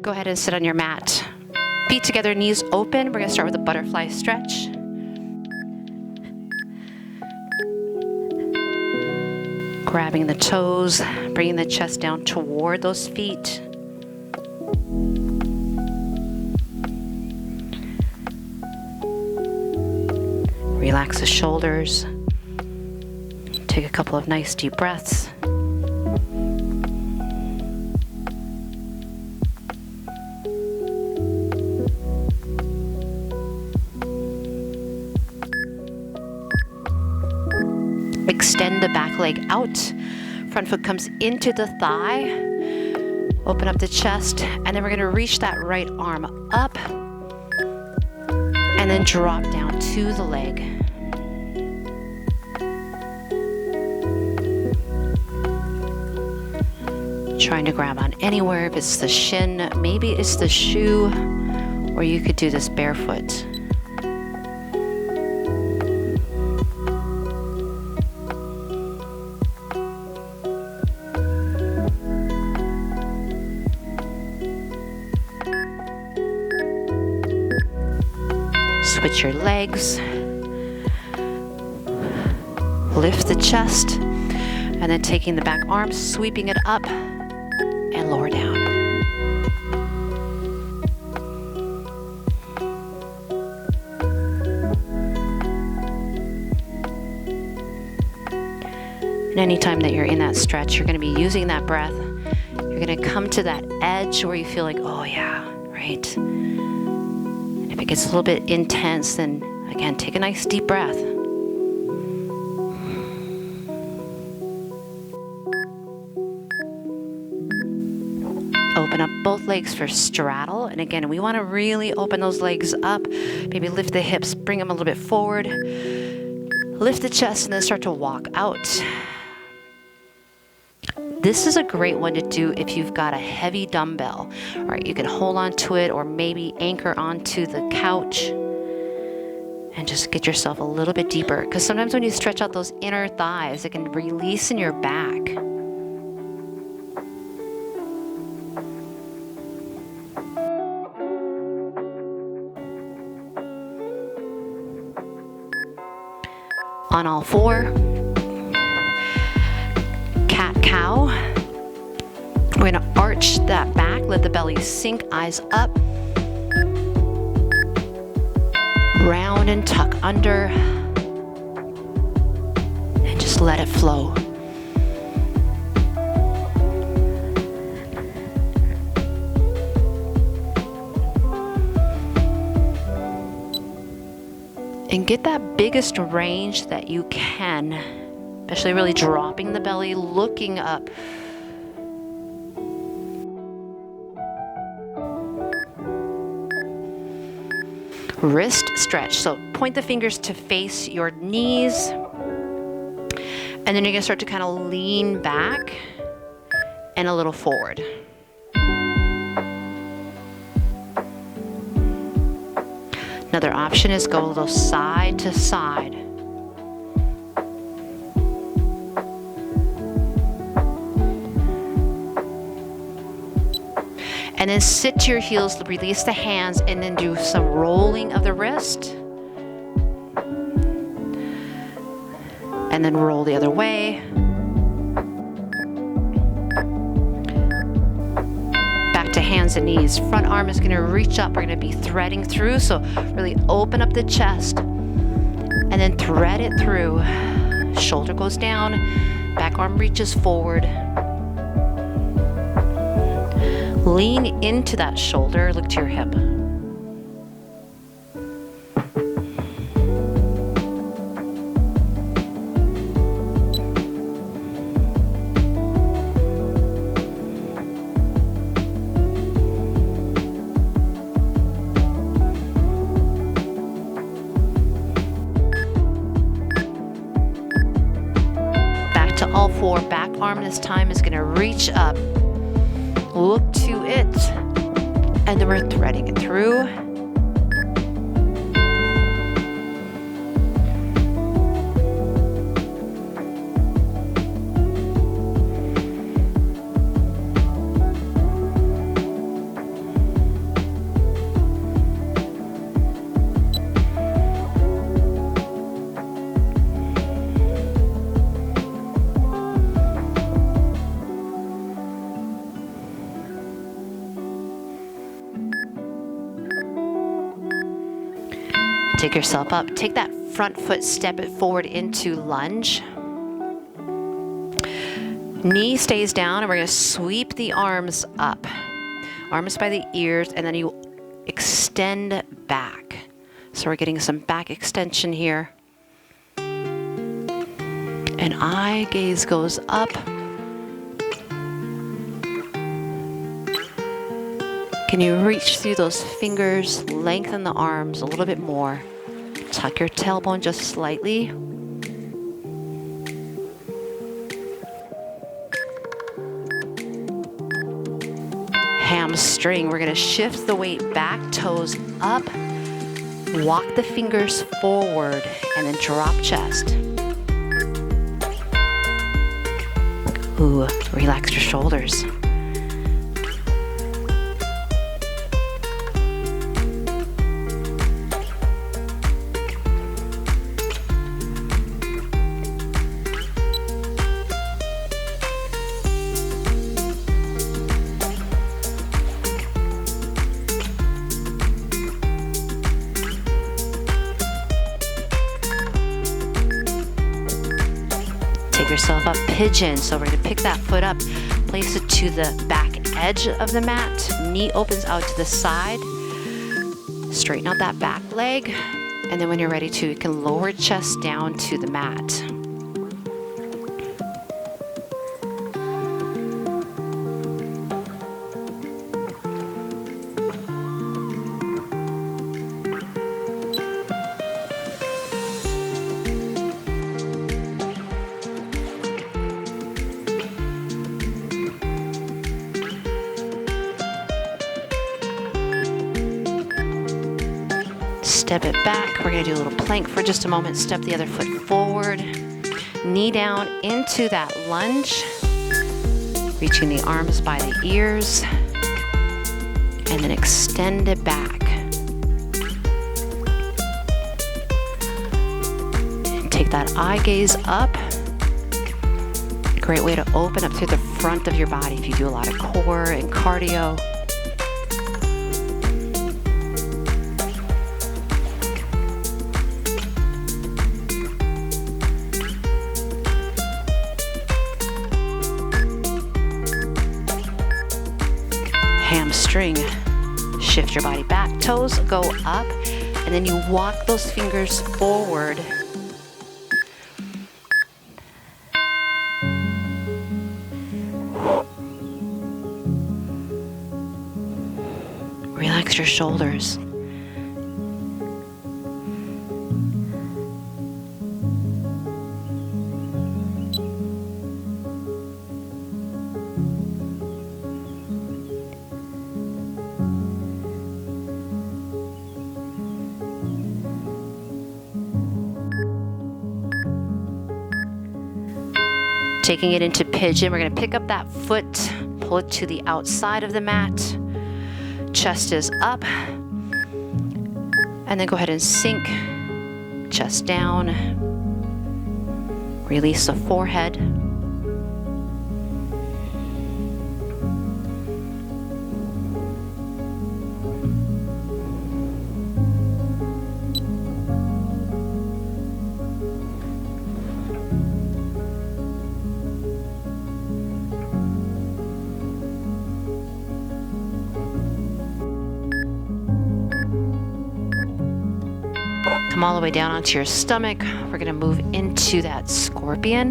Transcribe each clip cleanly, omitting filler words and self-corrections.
go ahead and sit on your mat. Feet together, knees open. We're gonna start with a butterfly stretch. Grabbing the toes, bringing the chest down toward those feet. Relax the shoulders. Take a couple of nice deep breaths. Extend the back leg out. Front foot comes into the thigh. Open up the chest, and then we're going to reach that right arm up and then drop down to the leg. Trying to grab on anywhere. If it's the shin, maybe it's the shoe, or you could do this barefoot. Switch your legs, lift the chest, and then taking the back arm, sweeping it up and lower down. And anytime that you're in that stretch, you're going to be using that breath. You're going to come to that edge where you feel like, oh yeah, right? If it gets a little bit intense, then again, take a nice deep breath. Open up both legs for straddle. And again, we want to really open those legs up. Maybe lift the hips, bring them a little bit forward. Lift the chest and then start to walk out. This is a great one to do if you've got a heavy dumbbell. All right, you can hold on to it or maybe anchor onto the couch and just get yourself a little bit deeper. Because sometimes when you stretch out those inner thighs, it can release in your back. On all four. Cat-cow. We're gonna arch that back, let the belly sink, eyes up. Round and tuck under. And just let it flow. And get that biggest range that you can, especially really dropping the belly, looking up. Wrist stretch. So point the fingers to face your knees. And then you're gonna start to kind of lean back and a little forward. Another option is go a little side to side. And then sit to your heels, release the hands, and then do some rolling of the wrist. And then roll the other way. Back to hands and knees. Front arm is gonna reach up. We're gonna be threading through, so really open up the chest and then thread it through. Shoulder goes down, back arm reaches forward. Lean into that shoulder, look to your hip. Back to all four. Back arm this time is gonna reach up. Look to it, and then we're threading it through. Take yourself up. Take that front foot, step it forward into lunge. Knee stays down, and we're going to sweep the arms up. Arms by the ears, and then you extend back. So we're getting some back extension here. And eye gaze goes up. Can you reach through those fingers, lengthen the arms a little bit more. Tuck your tailbone just slightly. Hamstring, we're gonna shift the weight back, toes up. Walk the fingers forward and then drop chest. Ooh, relax your shoulders. Yourself up, pigeon. So we're going to pick that foot up, place it to the back edge of the mat, knee opens out to the side, straighten out that back leg, and then when you're ready to, you can lower chest down to the mat. Step it back. We're going to do a little plank for just a moment. Step the other foot forward. Knee down into that lunge. Reaching the arms by the ears. And then extend it back. And take that eye gaze up. A great way to open up through the front of your body if you do a lot of core and cardio. Hamstring, shift your body back, toes go up, and then you walk those fingers forward. Relax your shoulders. Taking it into pigeon, we're going to pick up that foot, pull it to the outside of the mat. Chest is up. And then go ahead and sink. Chest down. Release the forehead. Come all the way down onto your stomach. We're going to move into that scorpion.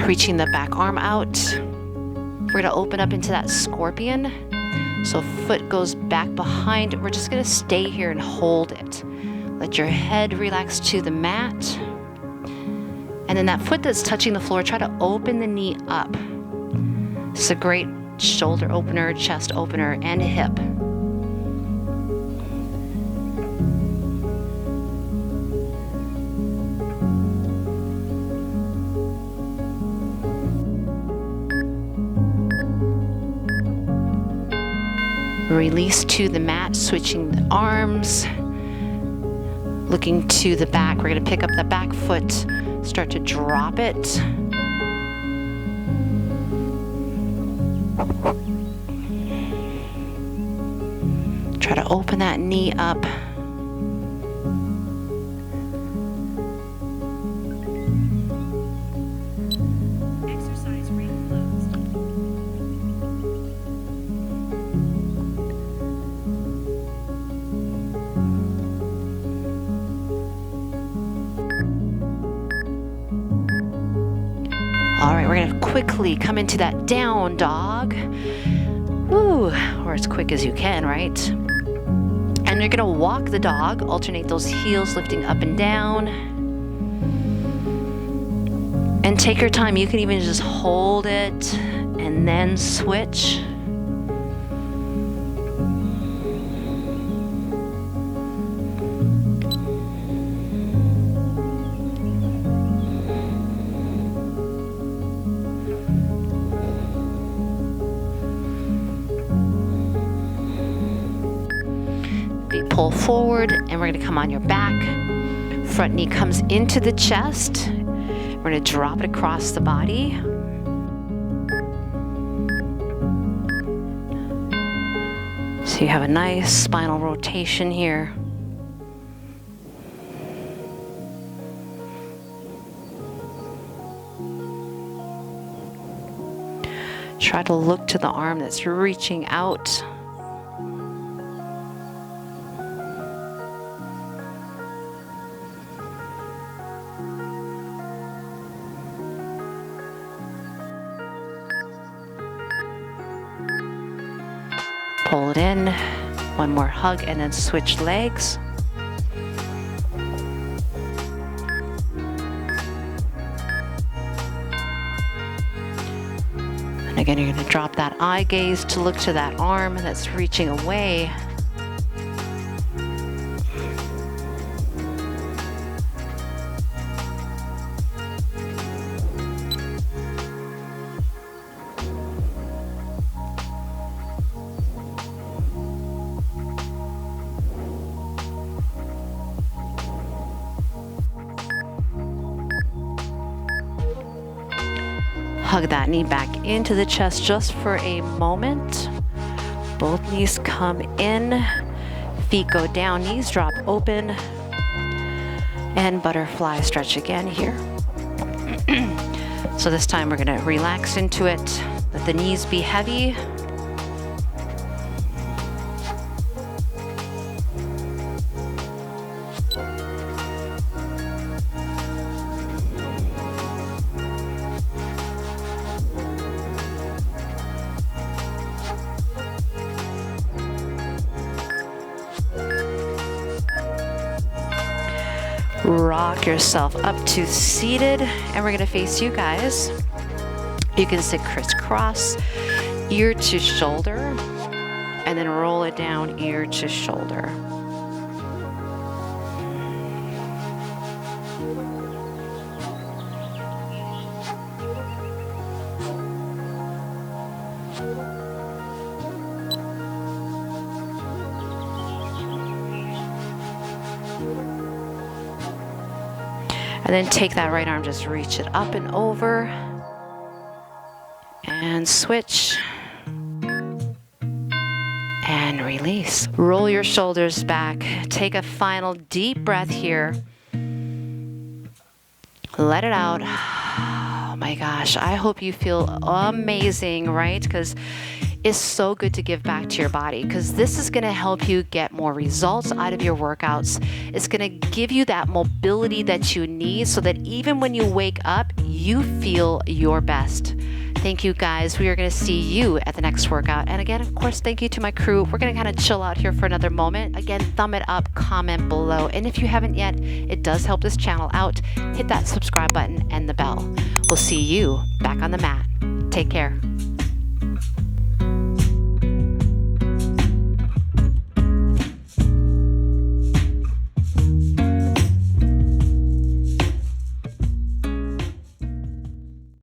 Reaching the back arm out. We're going to open up into that scorpion. So foot goes back behind. We're just going to stay here and hold it. Let your head relax to the mat. And then that foot that's touching the floor, try to open the knee up. It's a great shoulder opener, chest opener, and hip. Release to the mat, switching the arms, looking to the back. We're going to pick up the back foot, start to drop it. Try to open that knee up. All right, we're gonna quickly come into that down dog. Woo, or as quick as you can, right? And you're gonna walk the dog, alternate those heels lifting up and down. And take your time, you can even just hold it and then switch. Pull forward, and we're gonna come on your back. Front knee comes into the chest. We're gonna drop it across the body. So you have a nice spinal rotation here. Try to look to the arm that's reaching out. Pull it in, one more hug, and then switch legs. And again, you're going to drop that eye gaze to look to that arm that's reaching away. Hug that knee back into the chest just for a moment. Both knees come in, feet go down, knees drop open, and butterfly stretch again here. So this time we're gonna relax into it, let the knees be heavy. Rock yourself up to seated, and we're gonna face you guys. You can sit crisscross, ear to shoulder, and then roll it down ear to shoulder. And then take that right arm, just reach it up and over, and switch, and release. Roll your shoulders back. Take a final deep breath here. Let it out. Oh my gosh, I hope you feel amazing, right? Because it's so good to give back to your body, because this is going to help you get more results out of your workouts. It's going to give you that mobility that you need so that even when you wake up, you feel your best. Thank you guys. We are going to see you at the next workout. And again, of course, thank you to my crew. We're going to kind of chill out here for another moment. Again, thumb it up, comment below. And if you haven't yet, it does help this channel out. Hit that subscribe button and the bell. We'll see you back on the mat. Take care.